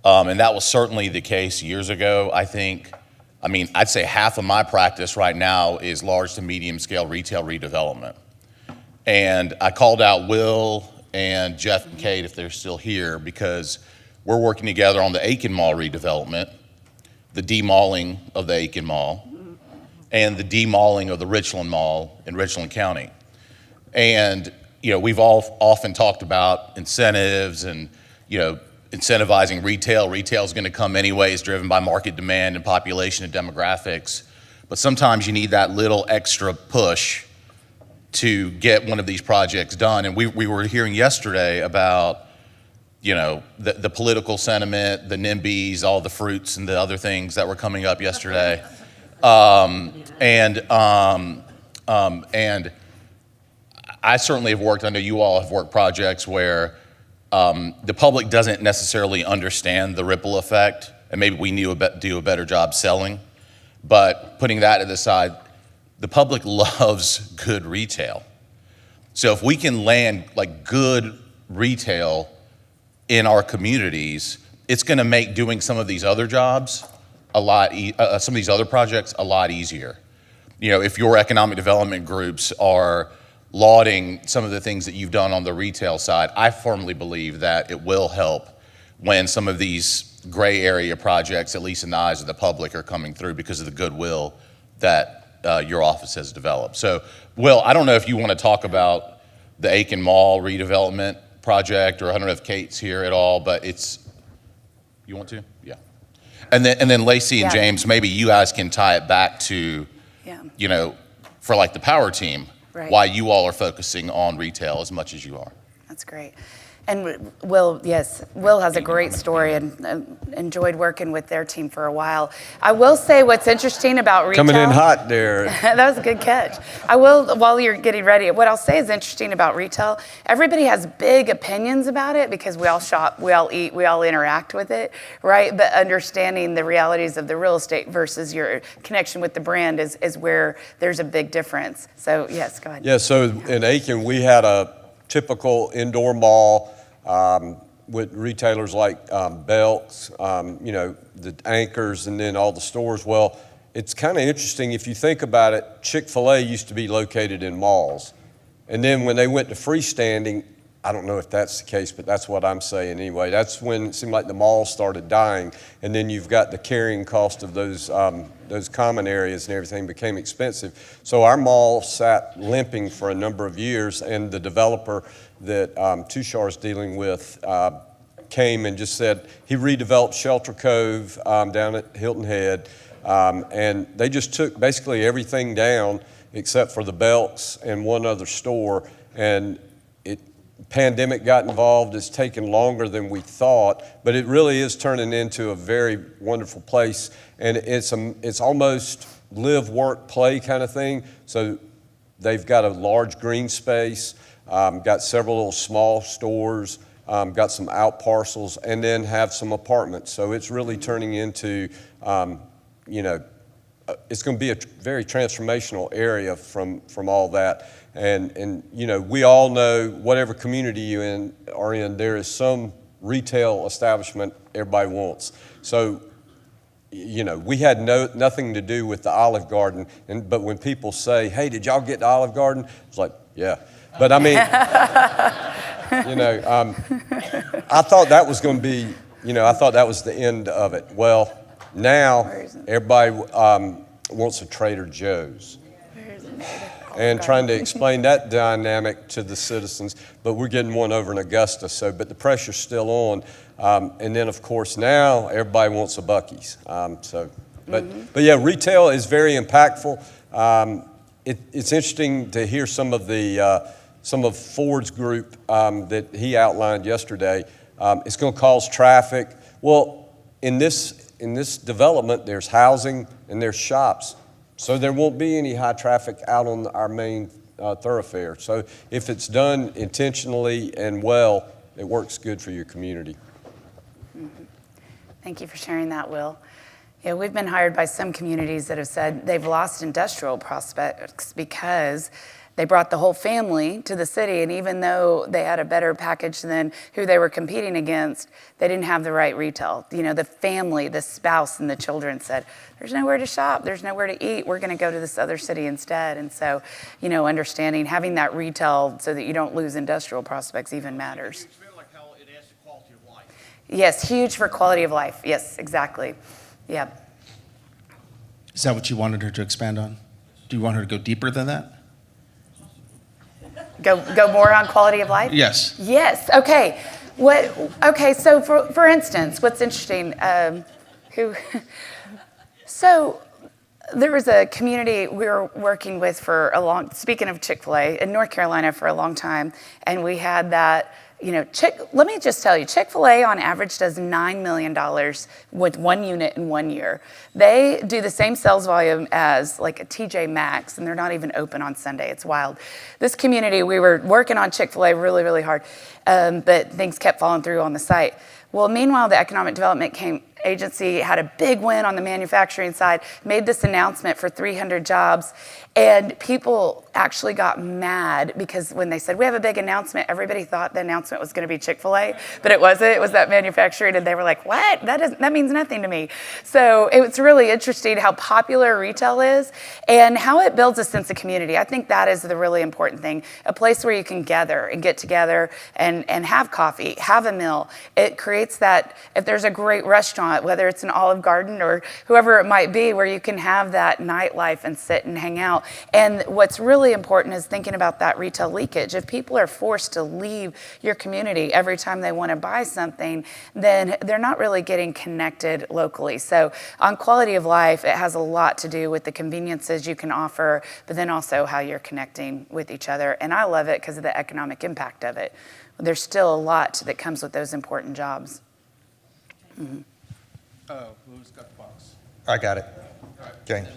And that was certainly the case years ago. I'd say half of my practice right now is large to medium scale retail redevelopment. And I called out Will and Jeff and Kate, if they're still here, because we're working together on the Aiken Mall redevelopment, the demalling of the Aiken Mall, and the demalling of the Richland Mall in Richland County. And we've all often talked about incentives and, incentivizing retail. Retail is going to come anyways, driven by market demand and population and demographics. But sometimes you need that little extra push to get one of these projects done. And we were hearing yesterday about, the political sentiment, the NIMBYs, all the fruits and the other things that were coming up yesterday. And I certainly have worked, I know you all have worked projects where the public doesn't necessarily understand the ripple effect, and maybe we do a better job selling. But putting that to the side, the public loves good retail. So if we can land like good retail in our communities, it's going to make doing some of these other jobs some of these other projects a lot easier. If your economic development groups are lauding some of the things that you've done on the retail side, I firmly believe that it will help when some of these gray area projects, at least in the eyes of the public, are coming through because of the goodwill that your office has developed. So, Will, I don't know if you want to talk about the Aiken Mall redevelopment project, or I don't know if Kate's here at all, but you want to? Yeah. And then Lacey and Yeah. James, maybe you guys can tie it back to, for like the power team, Right. why you all are focusing on retail as much as you are. That's great. And Will, yes, Will has a great story, and enjoyed working with their team for a while. I will say what's interesting about retail. Coming in hot there. That was a good catch. I will, while you're getting ready, what I'll say is interesting about retail, everybody has big opinions about it because we all shop, we all eat, we all interact with it, right? But understanding the realities of the real estate versus your connection with the brand is where there's a big difference. So yes, go ahead. Yeah, so in Aiken, we had a typical indoor mall with retailers like Belk's, the anchors, and then all the stores. Well, it's kind of interesting if you think about it. Chick-fil-A used to be located in malls. And then when they went to freestanding, I don't know if that's the case, but that's what I'm saying anyway. That's when it seemed like the malls started dying. And then you've got the carrying cost of those common areas and everything became expensive. So our mall sat limping for a number of years, and the developer that Tushar's dealing with came and just said he redeveloped Shelter Cove down at Hilton Head, and they just took basically everything down except for the Belks and one other store. And pandemic got involved. It's taken longer than we thought, but it really is turning into a very wonderful place. And it's almost live, work, play kind of thing. So they've got a large green space, got several little small stores, got some out parcels, and then have some apartments. So it's really turning into, it's going to be a very transformational area from all that. And we all know whatever community you are in, there is some retail establishment everybody wants. So, we had nothing to do with the Olive Garden, but when people say, "Hey, did y'all get the Olive Garden?" It's like, yeah. But I mean, I thought that was going to be, I thought that was the end of it. Well, now everybody wants a Trader Joe's. And trying to explain that dynamic to the citizens, but we're getting one over in Augusta, but the pressure's still on. And then, of course, now everybody wants a Buc-ee's. But yeah, retail is very impactful. It's interesting to hear some of Ford's group that he outlined yesterday. It's going to cause traffic. Well, in this development, there's housing and there's shops. So there won't be any high traffic out on our main thoroughfare. So if it's done intentionally and well, it works good for your community. Mm-hmm. Thank you for sharing that, Will. Yeah, we've been hired by some communities that have said they've lost industrial prospects because they brought the whole family to the city, and even though they had a better package than who they were competing against, they didn't have the right retail. The family, the spouse, and the children said, there's nowhere to shop, there's nowhere to eat, we're gonna go to this other city instead. And so, understanding, having that retail so that you don't lose industrial prospects even matters. It's very like how it adds to quality of life. Yes, huge for quality of life. Yes, exactly. Yeah. Is that what you wanted her to expand on? Do you want her to go deeper than that? Go more on quality of life? Yes. Yes, okay. What? Okay, so for instance, what's interesting? Who? So there was a community we were working with for a long. Speaking of Chick-fil-A in North Carolina for a long time, and we had that. Let me just tell you, Chick-fil-A on average does $9 million with one unit in 1 year. They do the same sales volume as like a TJ Maxx, and they're not even open on Sunday. It's wild. This community, we were working on Chick-fil-A really, really hard, but things kept falling through on the site. Well, meanwhile, the Economic Development Agency had a big win on the manufacturing side, made this announcement for 300 jobs, and people actually got mad because when they said, we have a big announcement, everybody thought the announcement was going to be Chick-fil-A, but it wasn't. It was that manufacturing, and they were like, what? That means nothing to me. So it's really interesting how popular retail is and how it builds a sense of community. I think that is the really important thing, a place where you can gather and get together and have coffee, have a meal. It creates that, if there's a great restaurant, whether it's an Olive Garden or whoever it might be, where you can have that nightlife and sit and hang out. And what's really important is thinking about that retail leakage. If people are forced to leave your community every time they want to buy something, then they're not really getting connected locally. So on quality of life, it has a lot to do with the conveniences you can offer, but then also how you're connecting with each other. And I love it because of the economic impact of it. There's still a lot that comes with those important jobs. Mm-hmm. Who's got the box? I got it. James.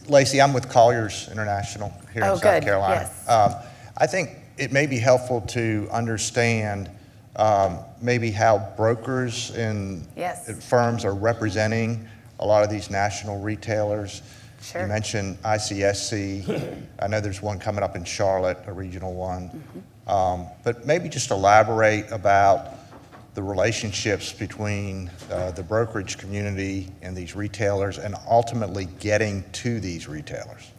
Lacey, I'm with Colliers International here in South Carolina. Yes. I think it may be helpful to understand maybe how brokers and firms are representing a lot of these national retailers. Sure. You mentioned ICSC. I know there's one coming up in Charlotte, a regional one. Mm-hmm. But maybe just elaborate about the relationships between the brokerage community and these retailers and ultimately getting to these retailers.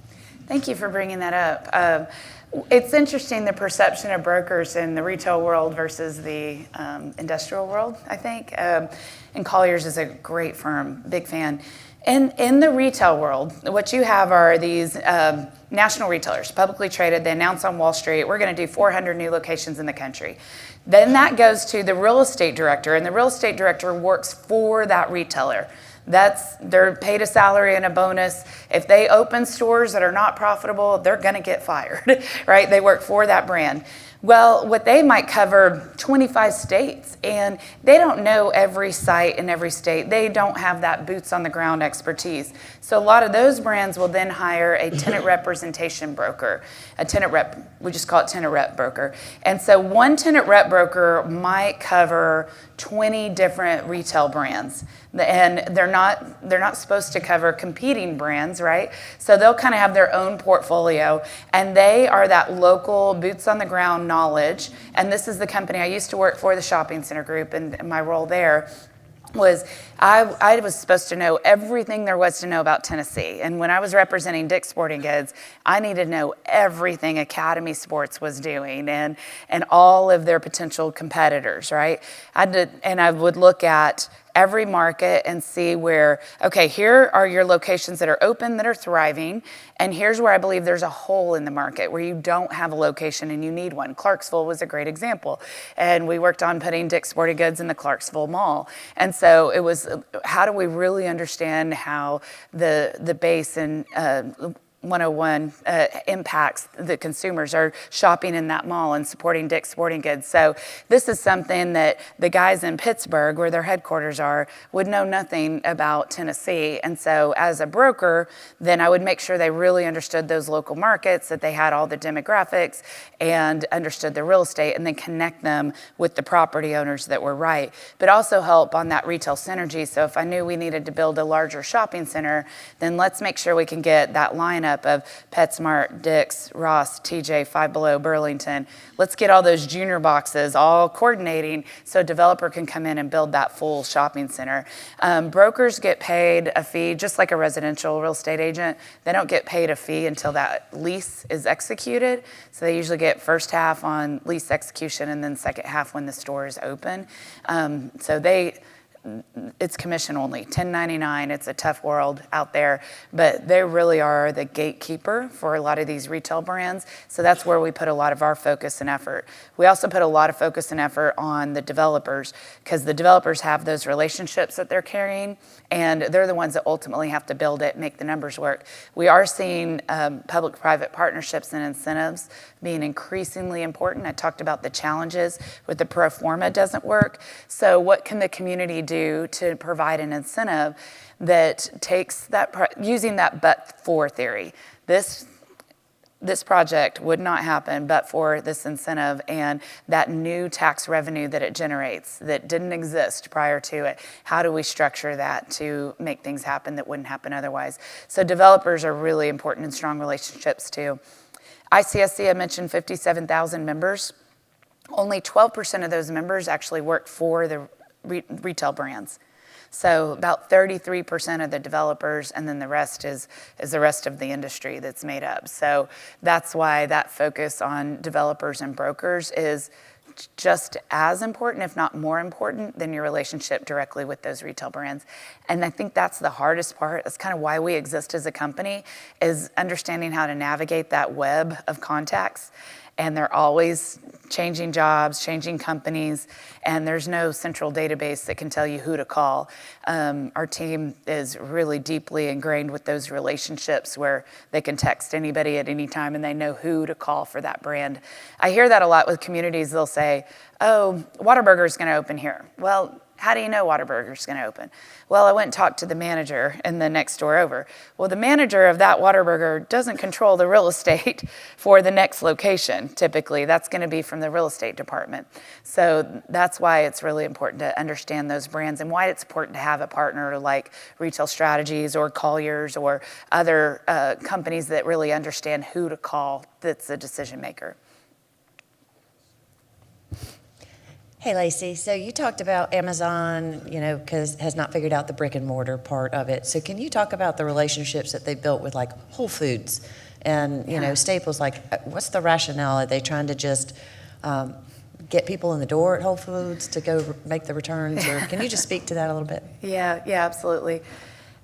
Thank you for bringing that up. It's interesting, the perception of brokers in the retail world versus the industrial world, I think. And Colliers is a great firm, big fan. In the retail world, what you have are these national retailers, publicly traded. They announce on Wall Street, we're going to do 400 new locations in the country. Then that goes to the real estate director, and the real estate director works for that retailer. They're paid a salary and a bonus. If they open stores that are not profitable, they're going to get fired, right? They work for that brand. Well, what they might cover 25 states, and they don't know every site in every state. They don't have that boots on the ground expertise. So a lot of those brands will then hire a tenant representation broker, a tenant rep, we just call it tenant rep broker. And so one tenant rep broker might cover 20 different retail brands. And they're not supposed to cover competing brands, right? So they'll kind of have their own portfolio, and they are that local boots on the ground knowledge. And this is the company I used to work for, the shopping center group, and my role there was I was supposed to know everything there was to know about Tennessee. And when I was representing Dick's Sporting Goods, I needed to know everything Academy Sports was doing and all of their potential competitors, right? I would look at every market and see where, okay, here are your locations that are open, that are thriving, and here's where I believe there's a hole in the market where you don't have a location and you need one. Clarksville was a great example. And we worked on putting Dick's Sporting Goods in the Clarksville Mall. And so it was, how do we really understand how the base and 101 impacts the consumers are shopping in that mall and supporting Dick's Sporting Goods. So this is something that the guys in Pittsburgh, where their headquarters are, would know nothing about Tennessee. And so as a broker, then I would make sure they really understood those local markets, that they had all the demographics and understood the real estate, and then connect them with the property owners that were right. But also help on that retail synergy. So if I knew we needed to build a larger shopping center, then let's make sure we can get that lineup of PetSmart, Dick's, Ross, TJ, Five Below, Burlington. Let's get all those junior boxes all coordinating so a developer can come in and build that full shopping center. Brokers get paid a fee, just like a residential real estate agent. They don't get paid a fee until that lease is executed. So they usually get first half on lease execution and then second half when the store is open. So it's commission only, 1099. It's a tough world out there, but they really are the gatekeeper for a lot of these retail brands. So that's where we put a lot of our focus and effort. We also put a lot of focus and effort on the developers, because the developers have those relationships that they're carrying, and they're the ones that ultimately have to build it, make the numbers work. We are seeing public-private partnerships and incentives being increasingly important. I talked about the challenges with the pro forma doesn't work. So what can the community do to provide an incentive that takes that, using that but-for theory? This project would not happen but for this incentive and that new tax revenue that it generates that didn't exist prior to it. How do we structure that to make things happen that wouldn't happen otherwise? So developers are really important in strong relationships too. ICSC, I mentioned 57,000 members. Only 12% of those members actually work for the retail brands. So about 33% of the developers, and then the rest is the rest of the industry that's made up. So that's why that focus on developers and brokers is just as important, if not more important, than your relationship directly with those retail brands. And I think that's the hardest part. That's kind of why we exist as a company, is understanding how to navigate that web of contacts. And they're always changing jobs, changing companies, and there's no central database that can tell you who to call. Our team is really deeply ingrained with those relationships where they can text anybody at any time and they know who to call for that brand. I hear that a lot with communities. They'll say, oh, Whataburger's going to open here. Well, how do you know Whataburger's going to open? Well, I went and talked to the manager in the next door over. Well, the manager of that Whataburger doesn't control the real estate for the next location. Typically, that's going to be from the real estate department. So that's why it's really important to understand those brands and why it's important to have a partner like Retail Strategies or Colliers or other companies that really understand who to call that's a decision maker. Hey, Lacey, so you talked about Amazon, because has not figured out the brick and mortar part of it. So can you talk about the relationships that they built with like Whole Foods and, Staples? Like, what's the rationale? Are they trying to just get people in the door at Whole Foods to go make the returns? Or can you just speak to that a little bit? Yeah, absolutely.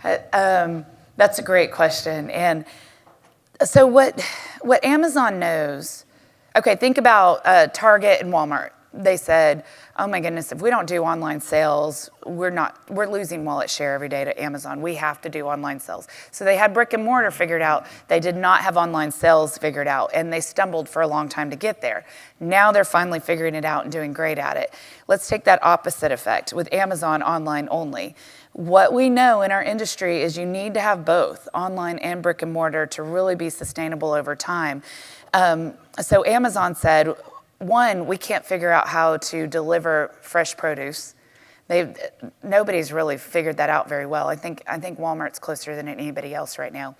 That's a great question. And so what Amazon knows, okay, think about Target and Walmart. They said, oh my goodness, if we don't do online sales, we're losing wallet share every day to Amazon. We have to do online sales. So they had brick and mortar figured out. They did not have online sales figured out, and they stumbled for a long time to get there. Now they're finally figuring it out and doing great at it. Let's take that opposite effect with Amazon online only. What we know in our industry is you need to have both online and brick and mortar to really be sustainable over time. So Amazon said, one, we can't figure out how to deliver fresh produce. Nobody's really figured that out very well. I think Walmart's closer than anybody else right now,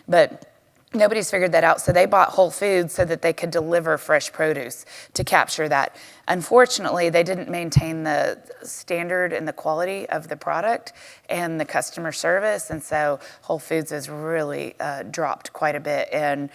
but nobody's figured that out. So they bought Whole Foods so that they could deliver fresh produce to capture that. Unfortunately, they didn't maintain the standard and the quality of the product and the customer service, and so Whole Foods has really dropped quite a bit in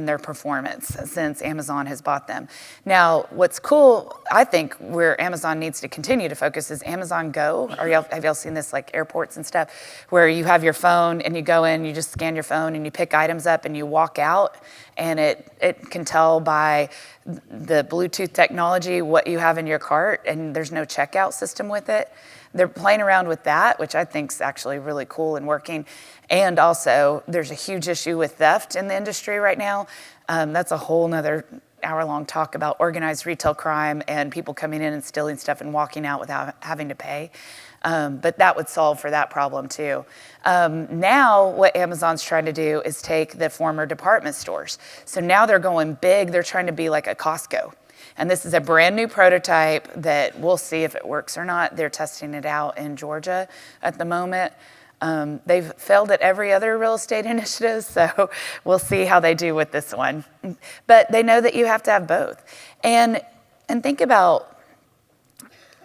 their performance since Amazon has bought them. Now, what's cool, I think, where Amazon needs to continue to focus is Amazon Go. Have y'all seen this, like airports and stuff, where you have your phone and you go in, you just scan your phone and you pick items up and you walk out, and it can tell by the Bluetooth technology what you have in your cart, and there's no checkout system with it. They're playing around with that, which I think is actually really cool and working. And also, there's a huge issue with theft in the industry right now. That's a whole nother hour-long talk about organized retail crime and people coming in and stealing stuff and walking out without having to pay. But that would solve for that problem too. Now, what Amazon's trying to do is take the former department stores. So now they're going big. They're trying to be like a Costco. And this is a brand new prototype that we'll see if it works or not. They're testing it out in Georgia at the moment. They've failed at every other real estate initiative, so we'll see how they do with this one. But they know that you have to have both. And think about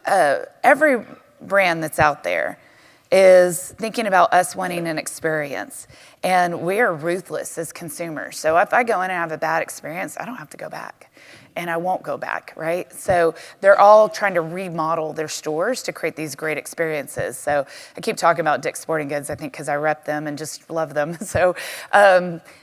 every brand that's out there is thinking about us wanting an experience. And we are ruthless as consumers. So if I go in and have a bad experience, I don't have to go back. and I won't go back, right? So they're all trying to remodel their stores to create these great experiences. So I keep talking about Dick's Sporting Goods, I think, because I rep them and just love them. So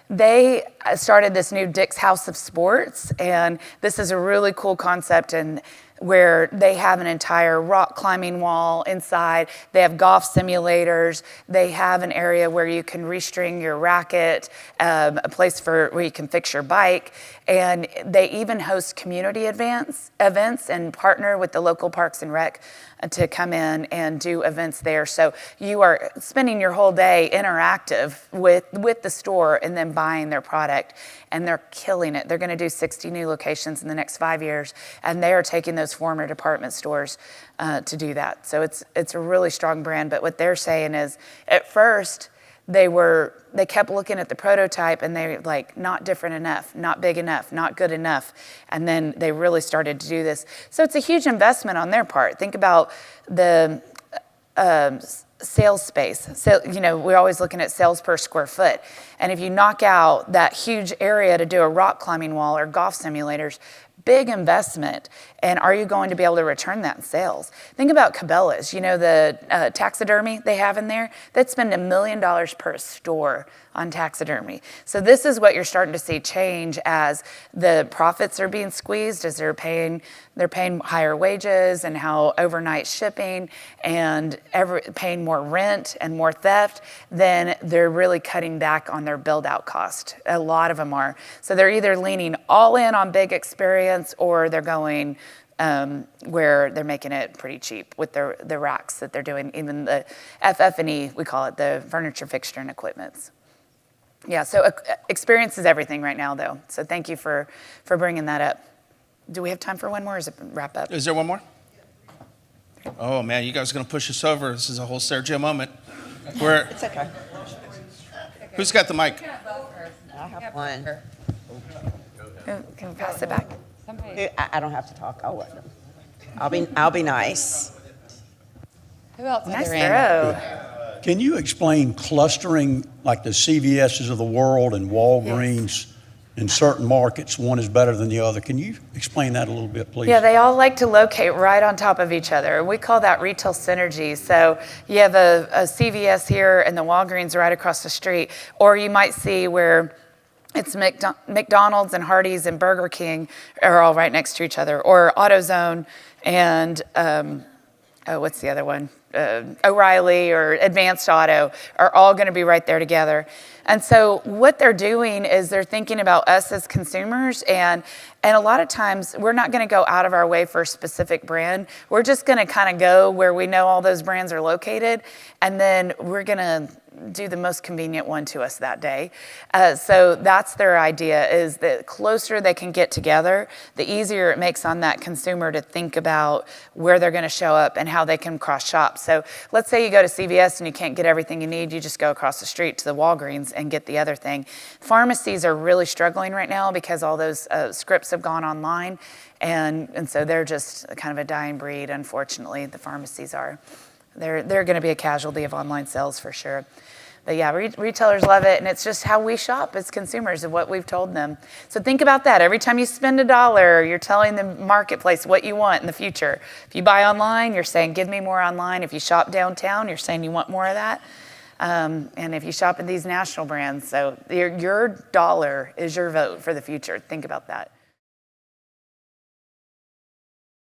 they started this new Dick's House of Sports, and this is a really cool concept, and where they have an entire rock climbing wall inside. They have golf simulators. They have an area where you can restring your racket, a place where you can fix your bike. And they even host community events and partner with the local Parks and Rec to come in and do events there. So you are spending your whole day interactive with the store and then buying their product. And they're killing it. They're going to do 60 new locations in the next 5 years. And they are taking those former department stores to do that. So it's a really strong brand. But what they're saying is, at first, they kept looking at the prototype and they were like, not different enough, not big enough, not good enough. And then they really started to do this. So it's a huge investment on their part. Think about the sales space. So, we're always looking at sales per square foot. And if you knock out that huge area to do a rock climbing wall or golf simulators, big investment. And are you going to be able to return that in sales? Think about Cabela's, the taxidermy they have in there. They'd spend $1 million per store on taxidermy. So this is what you're starting to see change as the profits are being squeezed, as they're paying higher wages and how overnight shipping and paying more rent and more theft. Then they're really cutting back on their build out cost. A lot of them are. So they're either leaning all in on big experience, or they're going where they're making it pretty cheap with the racks that they're doing, even the FF&E, we call it, the furniture, fixture, and equipments. Yeah, so experience is everything right now, though. So thank you for bringing that up. Do we have time for one more, or is it wrap up? Is there one more? Oh, man, you guys are going to push us over. This is a whole Sergio moment. It's okay. Who's got the mic? I have one. Can we pass it back? I don't have to talk. I'll let them. I'll be nice. Who else? Nice throw. Can you explain clustering, like the CVS's of the world and Walgreens in certain markets? One is better than the other. Can you explain that a little bit, please? Yeah, they all like to locate right on top of each other. We call that retail synergy. So you have a CVS here and the Walgreens right across the street, or you might see where it's McDonald's and Hardee's and Burger King are all right next to each other, or AutoZone and what's the other one? O'Reilly or Advanced Auto are all going to be right there together. And so what they're doing is they're thinking about us as consumers, and a lot of times we're not going to go out of our way for a specific brand. We're just going to kind of go where we know all those brands are located, and then we're going to do the most convenient one to us that day. So that's their idea, is the closer they can get together, the easier it makes on that consumer to think about where they're going to show up and how they can cross shop. So let's say you go to CVS and you can't get everything you need, you just go across the street to the Walgreens and get the other thing. Pharmacies are really struggling right now because all those scripts have gone online, and so they're just kind of a dying breed, unfortunately. The pharmacies are. They're going to be a casualty of online sales for sure. But yeah, retailers love it, and it's just how we shop as consumers and what we've told them. So think about that. Every time you spend $1, you're telling the marketplace what you want in the future. If you buy online, you're saying, give me more online. If you shop downtown, you're saying you want more of that. And if you shop at these national brands, so your dollar is your vote for the future. Think about that.